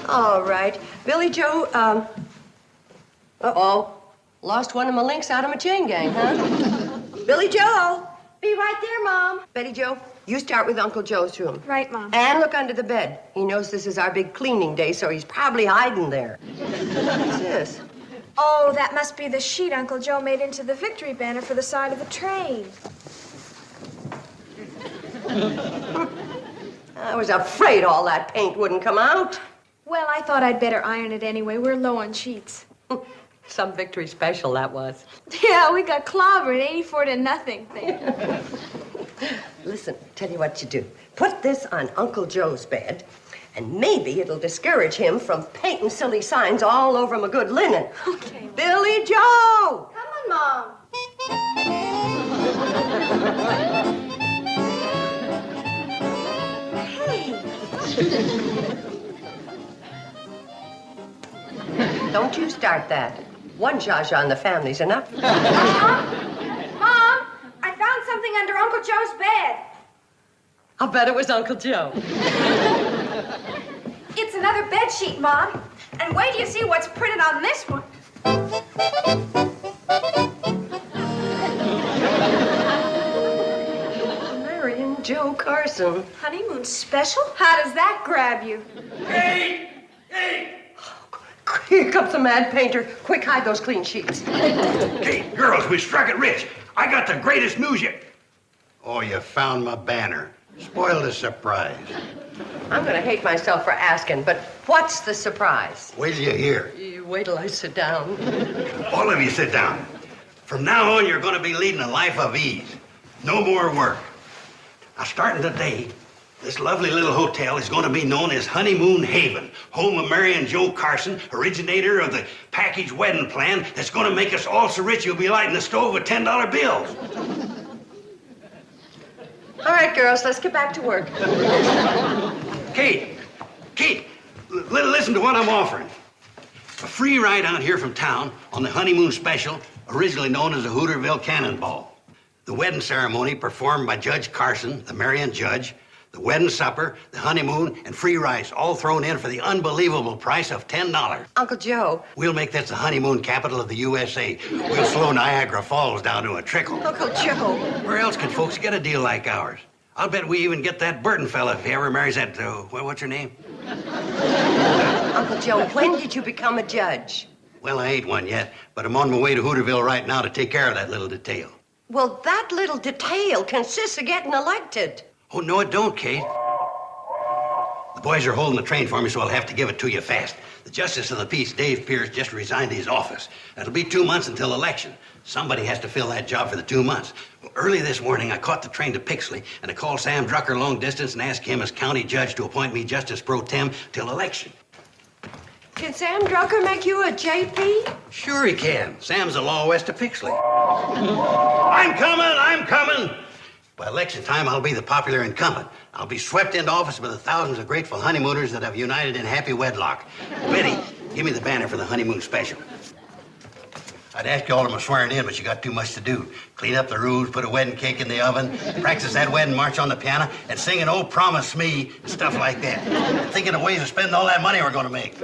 All right. Billy Joe, uh-oh. Lost one of my links out of my chain gang, huh? Billy Joe! Be right there, Mom. Betty Joe, you start with Uncle Joe's room. Right, Mom. And look under the bed. He knows this is our big cleaning day, so he's probably hiding there. What's this? Oh, that must be the sheet Uncle Joe made into the victory banner for the side of the train. I was afraid all that paint wouldn't come out. Well, I thought I'd better iron it anyway. We're low on sheets. Some victory special, that was. Yeah, we got clobbered, 84-0. Listen, tell you what you do. Put this on Uncle Joe's bed, and maybe it'll discourage him from painting silly signs all over my good linen. Okay. Billy Joe! Come on, Mom. Don't you start that. One Zsa on the family's enough. Mom, I found something under Uncle Joe's bed. I'll bet it was Uncle Joe. It's another bed sheet, Mom. And wait till you see what's printed on this one. Marion Joe Carson. Honeymoon special? How does that grab you? Hey! Hey! Here comes the mad painter. Quick, hide those clean sheets. Hey, girls, we struck it rich. I got the greatest news yet. Oh, you found my banner. Spoiled the surprise. I'm gonna hate myself for asking, but what's the surprise? Wait till you hear. You wait till I sit down. All of you sit down. From now on, you're going to be leading a life of ease. No more work. Now, starting today, this lovely little hotel is going to be known as Honeymoon Haven, home of Mary and Joe Carson, originator of the package wedding plan that's going to make us all so rich you'll be lighting the stove with $10 bills. All right, girls, let's get back to work. Kate, listen to what I'm offering. A free ride out here from town on the Honeymoon Special, originally known as the Hooterville Cannonball. The wedding ceremony performed by Judge Carson, the Marion judge, the wedding supper, the honeymoon, and free rice, all thrown in for the unbelievable price of $10. Uncle Joe. We'll make this the honeymoon capital of the USA. We'll slow Niagara Falls down to a trickle. Uncle Joe. Where else can folks get a deal like ours? I'll bet we even get that Burton fella if he ever marries that, what's her name? Uncle Joe, when did you become a judge? Well, I ain't one yet, but I'm on my way to Hooterville right now to take care of that little detail. Well, that little detail consists of getting elected. Oh, no, it don't, Kate. The boys are holding the train for me, so I'll have to give it to you fast. The Justice of the Peace, Dave Pierce, just resigned his office. It'll be 2 months until election. Somebody has to fill that job for the 2 months. Well, early this morning, I caught the train to Pixley, and I called Sam Drucker long distance and asked him as county judge to appoint me Justice Pro Tem till election. Can Sam Drucker make you a JP? Sure he can. Sam's the law west of Pixley. I'm coming! By election time, I'll be the popular incumbent. I'll be swept into office by the thousands of grateful honeymooners that have united in happy wedlock. Betty, give me the banner for the honeymoon special. I'd ask you all to my swearing in, but you got too much to do. Clean up the rooms, put a wedding cake in the oven, practice that wedding march on the piano, and sing an "Oh, Promise Me" and stuff like that. I'm thinking of ways of spending all that money we're going to make.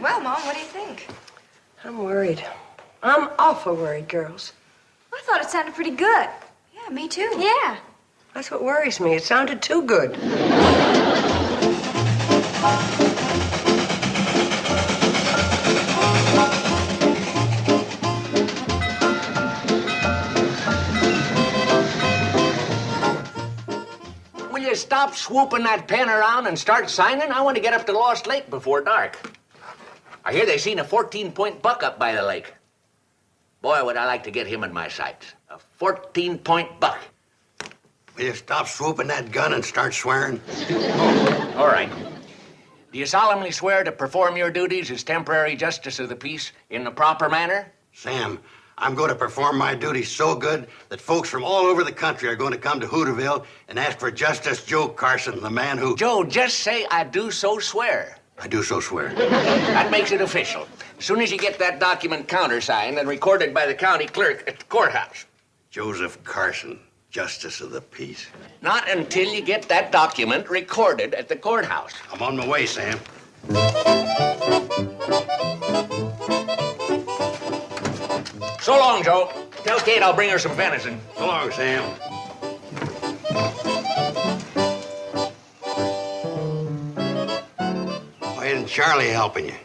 Well, Mom, what do you think? I'm worried. I'm awful worried, girls. I thought it sounded pretty good. Yeah, me too. Yeah. That's what worries me. It sounded too good. Will you stop swooping that pen around and start signing? I want to get up to Lost Lake before dark. I hear they seen a 14-point buck up by the lake. Boy, would I like to get him in my sights. A 14-point buck. Will you stop swooping that gun and start swearing? All right. Do you solemnly swear to perform your duties as temporary justice of the peace in the proper manner? Sam, I'm going to perform my duties so good that folks from all over the country are going to come to Hooterville and ask for Justice Joe Carson, the man who... Joe, just say, I do so swear. I do so swear. That makes it official. As soon as you get that document countersigned and recorded by the county clerk at the courthouse. Joseph Carson, Justice of the Peace. Not until you get that document recorded at the courthouse. I'm on my way, Sam. So long, Joe. Tell Kate I'll bring her some venison. So long, Sam. Why isn't Charlie helping you?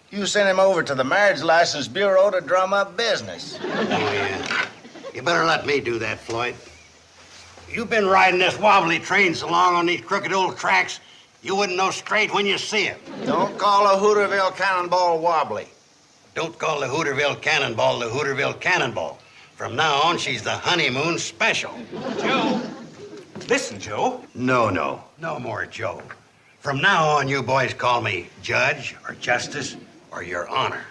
You sent him over to the Marriage License Bureau to drum up business. Oh, yeah. You better let me do that, Floyd. You've been riding this wobbly train so long on these crooked old tracks, you wouldn't know straight when you see it. Don't call a Hooterville cannonball wobbly. Don't call the Hooterville Cannonball the Hooterville Cannonball. From now on, she's the Honeymoon Special. Joe. Listen, Joe. No more Joe. From now on, you boys call me Judge or Justice or Your Honor.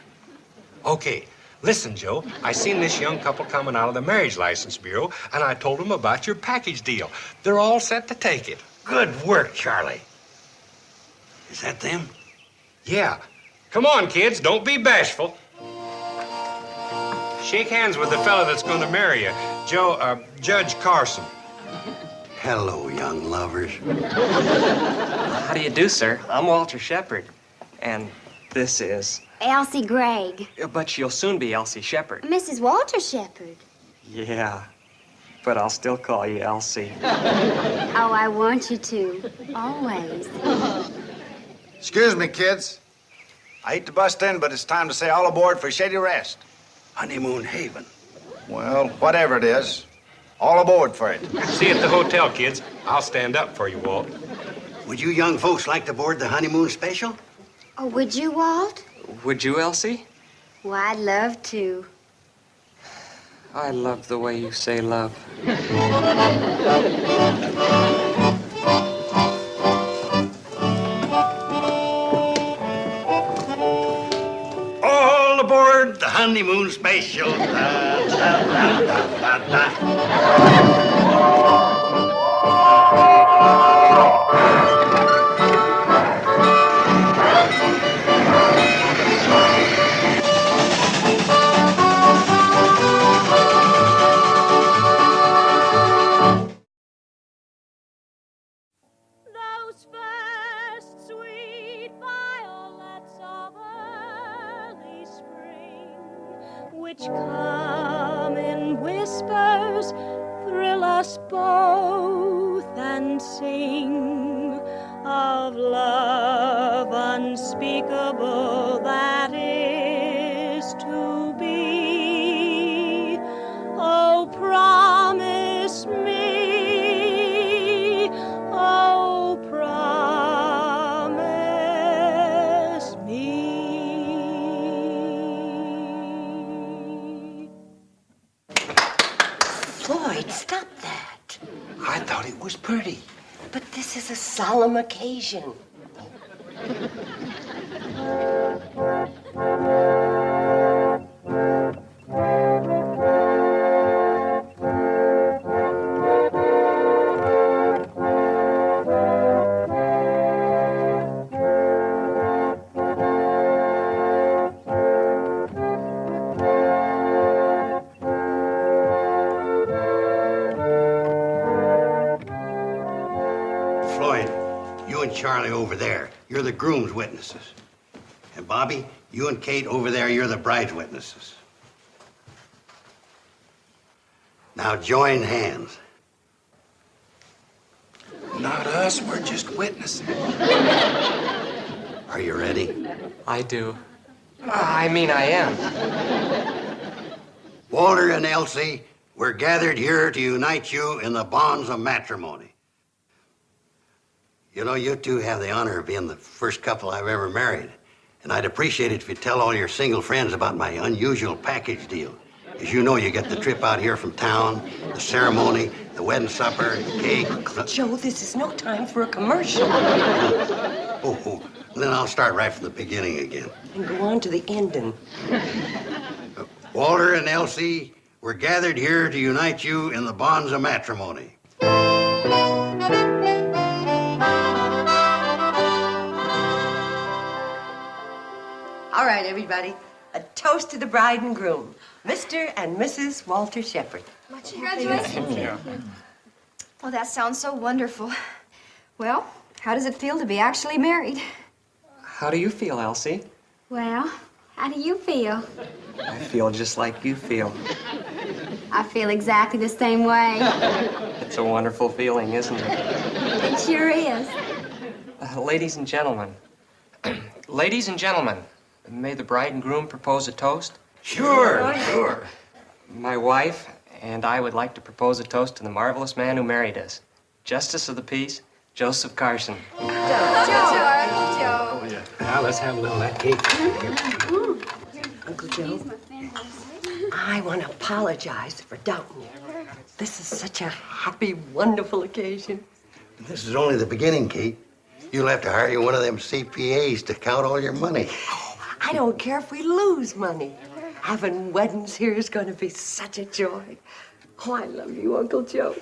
Okay. Listen, Joe. I seen this young couple coming out of the Marriage License Bureau, and I told them about your package deal. They're all set to take it. Good work, Charlie. Is that them? Yeah. Come on, kids. Don't be bashful. Shake hands with the fella that's going to marry you, Judge Carson. Hello, young lovers. How do you do, sir? I'm Walter Shepard, and this is... Elsie Gregg. But you'll soon be Elsie Shepard. Mrs. Walter Shepard. Yeah, but I'll still call you Elsie. Oh, I want you to. Always. Excuse me, kids. I hate to bust in, but it's time to say all aboard for Shady Rest. Honeymoon Haven. Well, whatever it is, all aboard for it. See you at the hotel, kids. I'll stand up for you, Walt. Would you young folks like to board the Honeymoon Special? Oh, would you, Walt? Would you, Elsie? Well, I'd love to. I love the way you say love. All aboard the Honeymoon Special. Da, da, da, da, da. Those first sweet violets of early spring, which come in whispers, thrill us both and sing of love unspeakable that is to be. Oh, promise me, oh, promise me. Floyd, stop that. I thought it was pretty. But this is a solemn occasion. Floyd, you and Charlie over there, you're the groom's witnesses. And Bobby, you and Kate over there, you're the bride's witnesses. Now join hands. Not us. We're just witnessing. Are you ready? I do. I mean, I am. Walter and Elsie, we're gathered here to unite you in the bonds of matrimony. You know, you two have the honor of being the first couple I've ever married. And I'd appreciate it if you'd tell all your single friends about my unusual package deal. As you know, you get the trip out here from town, the ceremony, the wedding supper, the cake. Joe, this is no time for a commercial. Then I'll start right from the beginning again. And go on to the ending. Walter and Elsie, we're gathered here to unite you in the bonds of matrimony. All right, everybody. A toast to the bride and groom, Mr. and Mrs. Walter Shepherd. Congratulations. Well, that sounds so wonderful. Well, how does it feel to be actually married? How do you feel, Elsie? Well, how do you feel? I feel just like you feel. I feel exactly the same way. It's a wonderful feeling, isn't it? It sure is. Ladies and gentlemen. Ladies and gentlemen, may the bride and groom propose a toast? Sure. My wife and I would like to propose a toast to the marvelous man who married us, Justice of the Peace, Joseph Carson. Joe. Now let's have a little of that cake. Uncle Joe, I want to apologize for doubting you. This is such a happy, wonderful occasion. This is only the beginning, Kate. You'll have to hire one of them CPAs to count all your money. I don't care if we lose money. Having weddings here is going to be such a joy. Oh, I love you, Uncle Joe.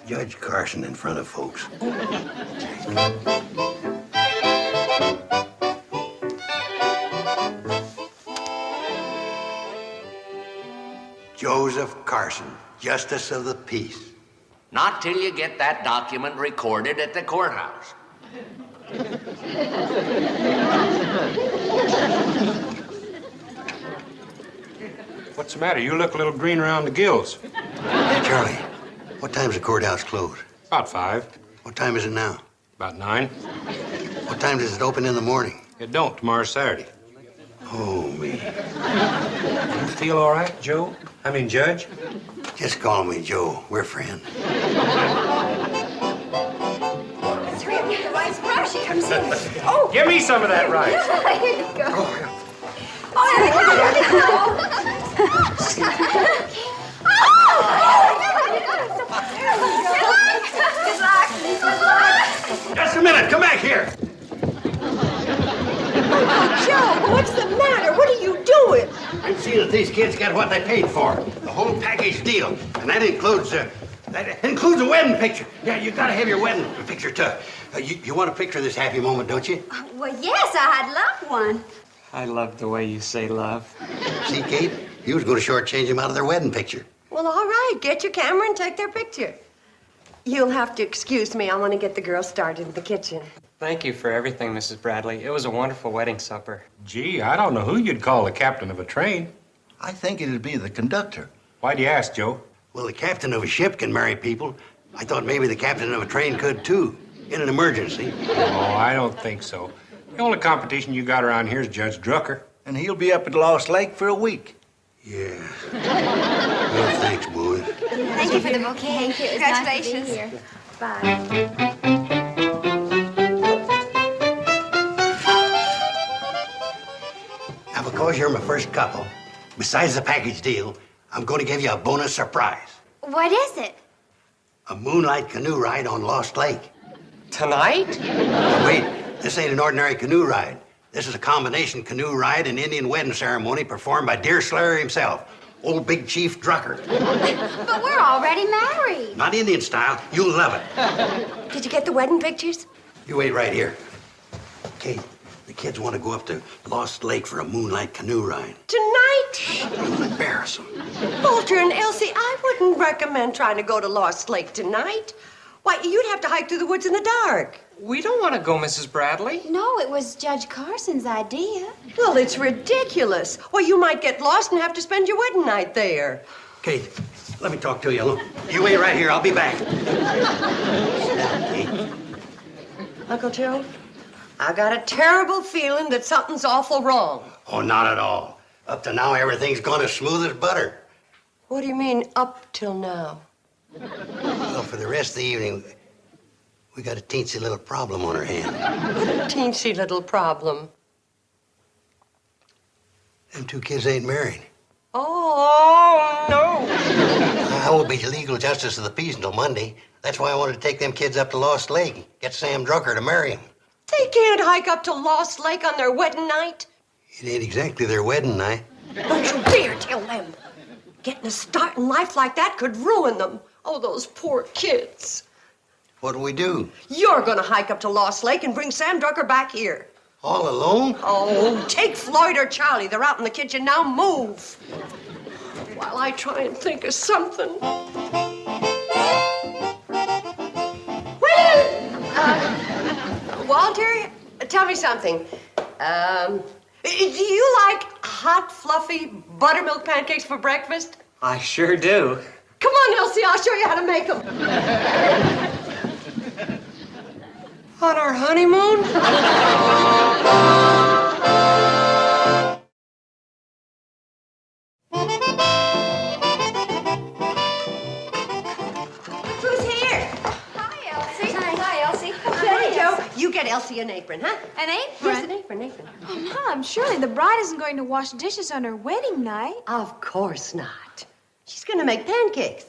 Judge Carson in front of folks. Joseph Carson, Justice of the Peace. Not till you get that document recorded at the courthouse. What's the matter? You look a little green around the gills. Hey, Charlie, what time's the courthouse close? About 5. What time is it now? About 9. What time does it open in the morning? It don't. Tomorrow's Saturday. Oh, me. You feel all right, Joe? I mean, Judge? Just call me Joe. We're friends. The rice brush, he comes in. Give me some of that rice. Here you go. Good luck. Just a minute. Come back here. Joe, what's the matter? What are you doing? I'm seeing that these kids got what they paid for. The whole package deal. And that includes a wedding picture. Yeah, you gotta have your wedding picture, too. You want a picture of this happy moment, don't you? Well, yes, I'd love one. I love the way you say love. See, Kate? You was going to shortchange them out of their wedding picture. Well, all right. Get your camera and take their picture. You'll have to excuse me. I want to get the girls started in the kitchen. Thank you for everything, Mrs. Bradley. It was a wonderful wedding supper. Gee, I don't know who you'd call the captain of a train. I think it'd be the conductor. Why'd you ask, Joe? Well, the captain of a ship can marry people. I thought maybe the captain of a train could, too, in an emergency. Oh, I don't think so. The only competition you got around here is Judge Drucker. And he'll be up at Lost Lake for a week. Yeah. Well, thanks, boys. Thank you for the bouquet. Thank you. It was Congratulations. nice to be here. Bye. Now, because you're my first couple, besides the package deal, I'm going to give you a bonus surprise. What is it? A moonlight canoe ride on Lost Lake. Tonight? Now, wait, this ain't an ordinary canoe ride. This is a combination canoe ride and Indian wedding ceremony performed by Deerslayer himself, old Big Chief Drucker. But we're already married. Not Indian style. You'll love it. Did you get the wedding pictures? You wait right here. Kate, the kids want to go up to Lost Lake for a moonlight canoe ride. Tonight? You'll embarrass them. Walter and Elsie, I wouldn't recommend trying to go to Lost Lake tonight. Why, you'd have to hike through the woods in the dark. We don't want to go, Mrs. Bradley. No, it was Judge Carson's idea. Well, it's ridiculous. Well, you might get lost and have to spend your wedding night there. Kate, let me talk to you. Look, you wait right here. I'll be back. Sit down, Kate. Uncle Joe, I got a terrible feeling that something's awful wrong. Oh, not at all. Up to now, everything's gone as smooth as butter. What do you mean, up till now? Well, for the rest of the evening, we got a teensy little problem on our hand. What a teensy little problem. Them two kids ain't married. Oh, no. I won't be legal justice of the peace until Monday. That's why I wanted to take them kids up to Lost Lake. Get Sam Drucker to marry them. They can't hike up to Lost Lake on their wedding night. It ain't exactly their wedding night. Don't you dare tell them. Getting a start in life like that could ruin them. Oh, those poor kids. What do we do? You're gonna hike up to Lost Lake and bring Sam Drucker back here. All alone? Oh, take Floyd or Charlie. They're out in the kitchen now. Move. While I try and think of something. Walter, tell me something. Do you like hot, fluffy buttermilk pancakes for breakfast? I sure do. Come on, Elsie, I'll show you how to make them. On our honeymoon? Who's here? Hi, Elsie. Hi, Elsie. Hey, Joe. You get Elsie an apron, huh? An apron? Yes, an apron. Oh, Mom, surely the bride isn't going to wash dishes on her wedding night. Of course not. She's gonna make pancakes.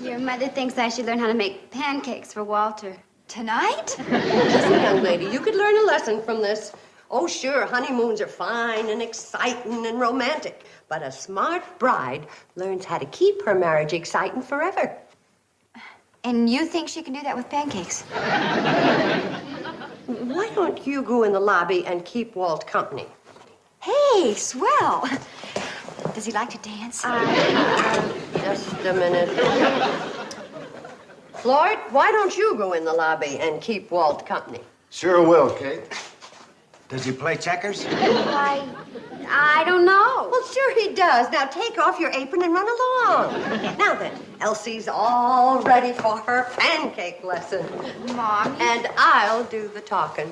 Your mother thinks I should learn how to make pancakes for Walter. Tonight? Listen, young lady, you could learn a lesson from this. Oh, sure, honeymoons are fine and exciting and romantic, but a smart bride learns how to keep her marriage exciting forever. And you think she can do that with pancakes? Why don't you go in the lobby and keep Walt company? Hey, swell. Does he like to dance? Just a minute. Floyd, why don't you go in the lobby and keep Walt company? Sure will, Kate. Does he play checkers? I don't know. Well, sure he does. Now take off your apron and run along. Now then, Elsie's all ready for her pancake lesson. Mom. And I'll do the talking.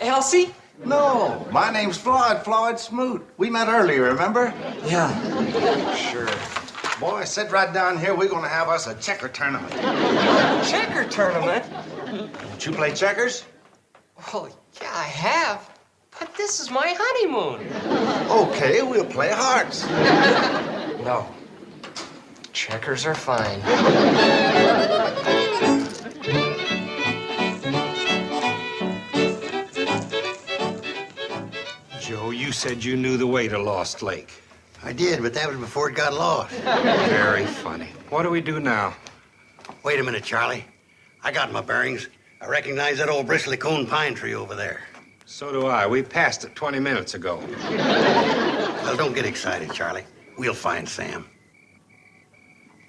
Elsie? No, my name's Floyd Smoot. We met earlier, remember? Yeah. Sure. Boy, sit right down here. We're gonna have us a checker tournament. Checker tournament? Don't you play checkers? Well, yeah, I have. But this is my honeymoon. Okay, we'll play hearts. No. Checkers are fine. Joe, you said you knew the way to Lost Lake. I did, but that was before it got lost. Very funny. What do we do now? Wait a minute, Charlie. I got my bearings. I recognize that old bristly cone pine tree over there. So do I. We passed it 20 minutes ago. Well, don't get excited, Charlie. We'll find Sam.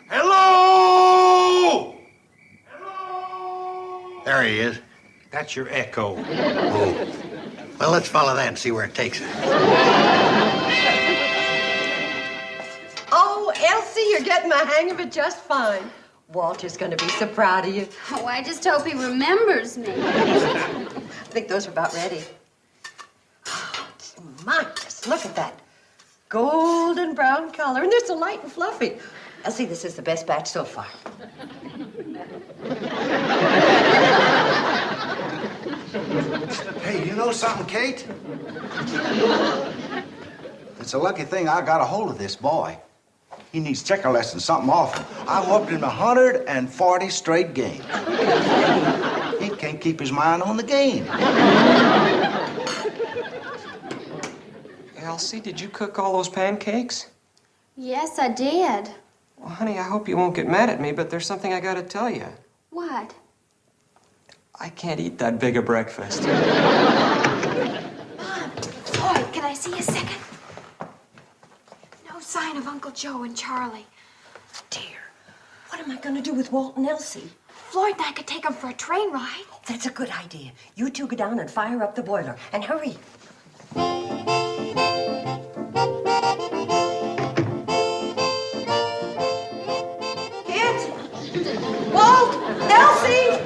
Hello! Hello! There he is. That's your echo. Oh. Well, let's follow that and see where it takes us. Oh, Elsie, you're getting the hang of it just fine. Walter's gonna be so proud of you. Oh, I just hope he remembers me. I think those are about ready. Oh, my, just look at that. Golden brown color, and they're so light and fluffy. Elsie, this is the best batch so far. Hey, you know something, Kate? It's a lucky thing I got a hold of this boy. He needs checker lessons something awful. I whooped him 140 straight games. He can't keep his mind on the game. Elsie, did you cook all those pancakes? Yes, I did. Well, honey, I hope you won't get mad at me, but there's something I gotta tell you. What? I can't eat that big a breakfast. Floyd, can I see a second? No sign of Uncle Joe and Charlie. Dear, what am I gonna do with Walt and Elsie? Floyd and I could take them for a train ride. That's a good idea. You two go down and fire up the boiler. And hurry. Kids! Walt! Elsie!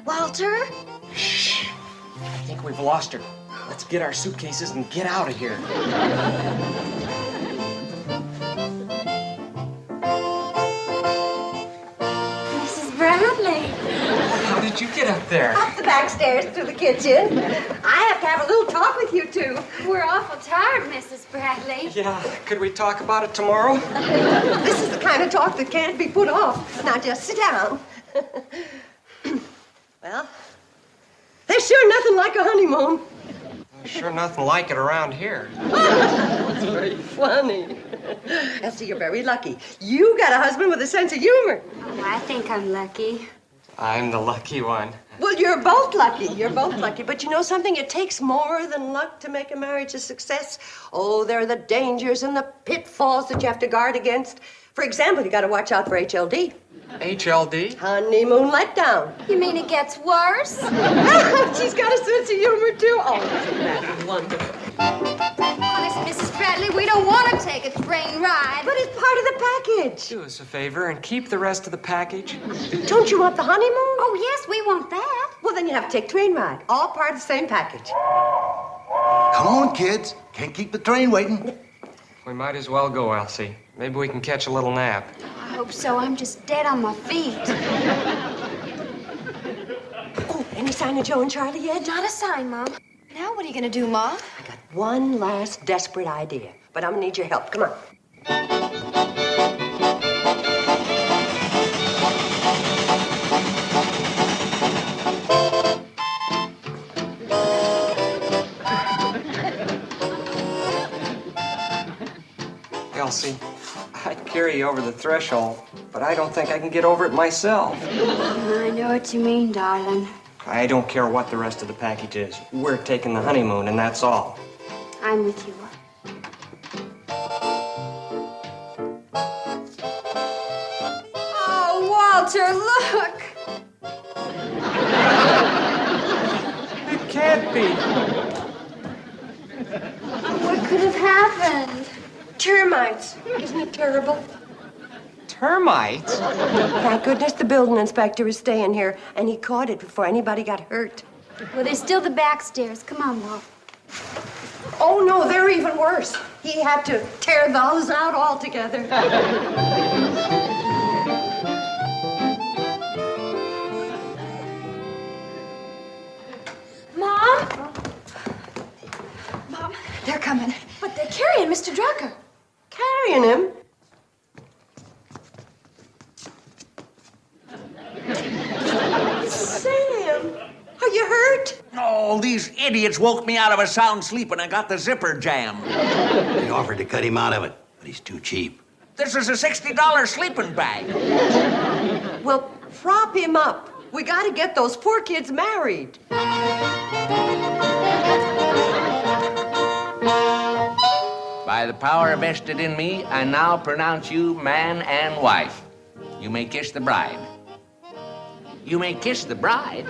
Walter? Shh. I think we've lost her. Let's get our suitcases and get out of here. Mrs. Bradley. How did you get up there? there? Up the back stairs to the kitchen. I have to have a little talk with you two. We're awful tired, Mrs. Bradley. Yeah, could we talk about it tomorrow? This is the kind of talk that can't be put off. Now just sit down. Well, there's sure nothing like a honeymoon. Sure nothing like it around here. That's very funny. Elsie, you're very lucky. You got a husband with a sense of humor. Oh, I think I'm lucky. I'm the lucky one. Well, you're both lucky. You're both lucky. But you know something? It takes more than luck to make a marriage a success. Oh, there are the dangers and the pitfalls that you have to guard against. For example, you got to watch out for HLD. HLD? Honeymoon letdown. You mean it gets worse? She's got a sense of humor, too. Oh, isn't that wonderful? Honest, Mrs. Bradley, we don't want to take a train ride. But it's part of the package. Do us a favor and keep the rest of the package. Don't you want the honeymoon? Oh, yes, we want that. Well, then you have to take train ride. All part of the same package. Come on, kids. Can't keep the train waiting. We might as well go, Elsie. Maybe we can catch a little nap. I hope so. I'm just dead on my feet. Oh, any sign of Joe and Charlie yet? Not a sign, Mom. Now what are you going to do, Mom? I got one last desperate idea, but I'm going to need your help. Come on. Elsie, I'd carry you over the threshold, but I don't think I can get over it myself. I know what you mean, darling. I don't care what the rest of the package is. We're taking the honeymoon, and that's all. I'm with you. Oh, Walter, look. It can't be. What could have happened? Termites. Isn't it terrible? Termites? Thank goodness the building inspector is staying here, and he caught it before anybody got hurt. Well, there's still the back stairs. Come on, Walt. Oh, no, they're even worse. He had to tear those out altogether. Mom? Mom, They're coming. but they're carrying Mr. Drucker. Carrying him? Sam, are you hurt? Oh, these idiots woke me out of a sound sleep and I got the zipper jammed. They offered to cut him out of it, but he's too cheap. This is a $60 sleeping bag. Well, prop him up. We got to get those poor kids married. By the power vested in me, I now pronounce you man and wife. You may kiss the bride. You may kiss the bride.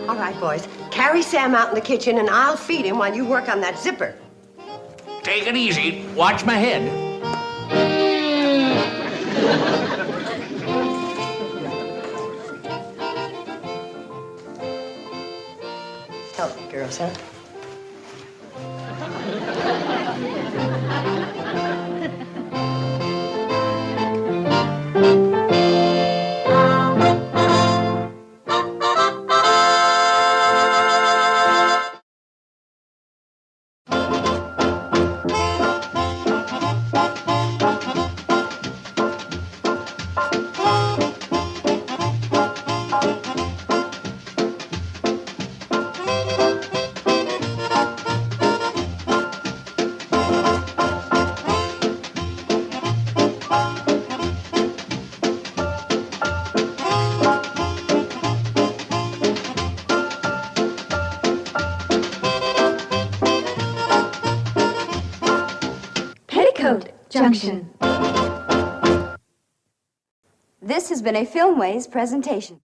All right, boys. Carry Sam out in the kitchen, and I'll feed him while you work on that zipper. Take it easy. Watch my head. Help me, girls, huh? Petticoat, Junction. This has been a Filmways presentation.